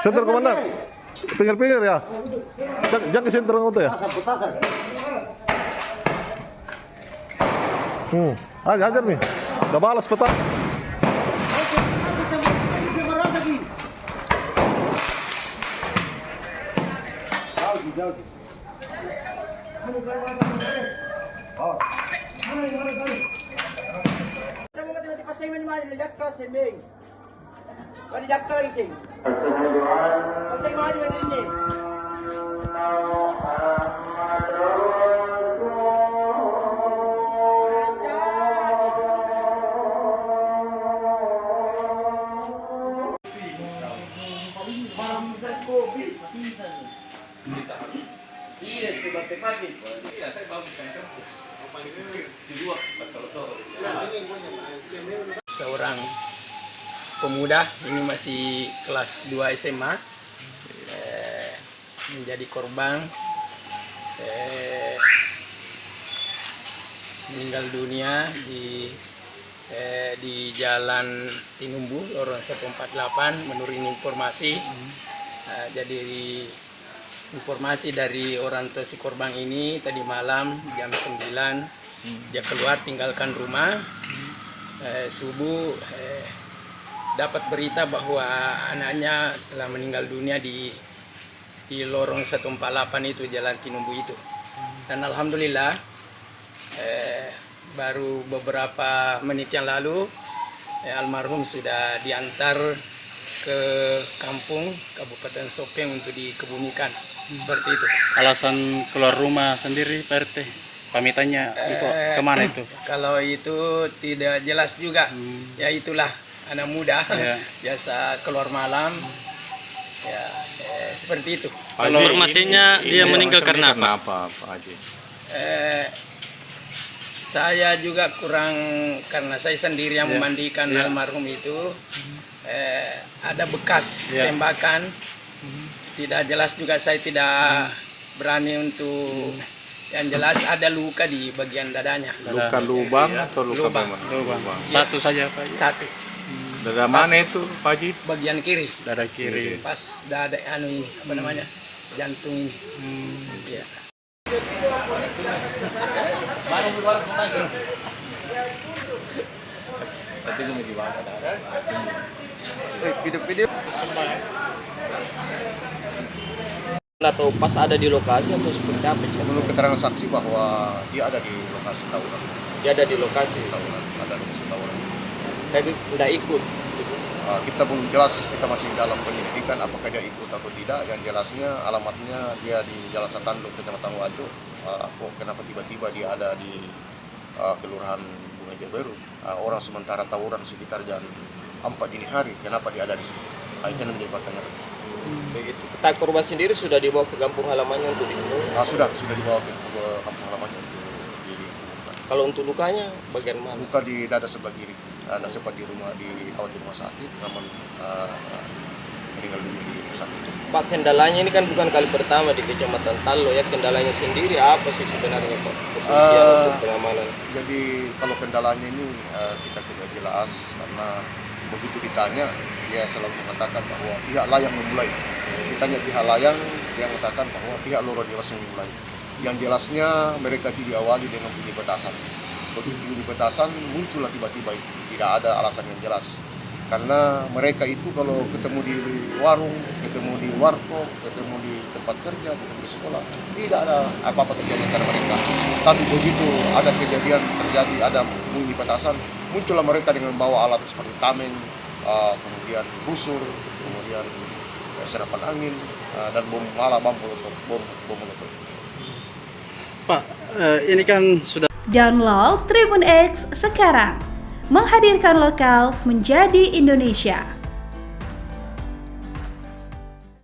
Center komandan. Pinggir-pinggir ya. Jangan ke center itu ya. Hajar nih. Udah balas peta. Seorang pemuda ini masih kelas 2 SMA menjadi korban meninggal dunia di Jalan Tinumbu lorong 148 menurut informasi. Jadi informasi dari orang tua si korban ini tadi malam jam 9 dia keluar tinggalkan rumah. Subuh dapat berita bahwa anaknya telah meninggal dunia di lorong 148 itu Jalan Tinumbu itu. Dan alhamdulillah baru beberapa menit yang lalu almarhum sudah diantar ke kampung Kabupaten Sopeng untuk dikebumikan. Seperti itu. Alasan keluar rumah sendiri Pak RT? Pamitannya itu kemana itu? Kalau itu tidak jelas juga. Ya itulah anak muda biasa keluar malam. Ya seperti itu. Kalau informasinya dia meninggal karena apa? Pak Haji? Saya juga kurang, karena saya sendiri yang memandikan almarhum itu. Ada bekas tembakan. Tidak jelas juga, saya tidak berani untuk. Yang jelas ada luka di bagian dadanya. Luka lubang atau luka lubang? Lubang. Satu saja Pak Haji? Satu. Dada mana itu Pak Haji? Bagian kiri. Dada kiri. Pas dada ini apa namanya? Jantung ini. Ya. Video-video atau pas ada di lokasi atau seperti apa? Menurut keterangan saksi bahwa dia ada di lokasi tawuran. Dia ada di lokasi Tawuran, ada di lokasi tawuran. tapi tidak ikut. Kita belum jelas, kita masih dalam penyelidikan apakah dia ikut atau tidak. Yang jelasnya alamatnya dia di Jalan Satanduk, Kecamatan Wajo. Kok kenapa tiba-tiba dia ada di Kelurahan Bunga Jabaru? Orang sementara tawuran sekitar jam 4 dini hari, kenapa dia ada di situ? Itu yang menjadi pertanyaan. Begitu. Kita korban sendiri sudah dibawa ke kampung halamannya untuk dikuburkan. Sudah dibawa ke kampung halamannya untuk dikuburkan. Kalau untuk lukanya bagian mana? Luka di dada sebelah kiri. Ada sempat dirawat di rumah sakit, namun meninggal dunia di rumah sakit. Pak, kendalanya ini kan bukan kali pertama di Kecamatan Tallo ya. Kendalanya sendiri apa sih sebenarnya Pak? Kepolisian untuk pengamanan. Jadi kalau kendalanya ini kita tidak jelas, karena begitu ditanya dia selalu mengatakan bahwa pihak layang memulai. Ditanya pihak layang, dia mengatakan bahwa pihak Loro Dewas yang memulai. Yang jelasnya mereka diawali dengan bunyi petasan. Begitu bunyi petasan muncullah tiba-tiba itu, tidak ada alasan yang jelas. Karena mereka itu kalau ketemu di warung, ketemu di warkop, ketemu di tempat kerja, ketemu di sekolah, tidak ada apa-apa terjadi antara mereka. Tapi begitu ada kejadian terjadi, ada bunyi petasan, muncullah mereka dengan bawa alat seperti tameng, kemudian busur, kemudian senapan angin, dan bom molotov. Pak, ini kan sudah. Download Tribun X sekarang, menghadirkan lokal menjadi Indonesia.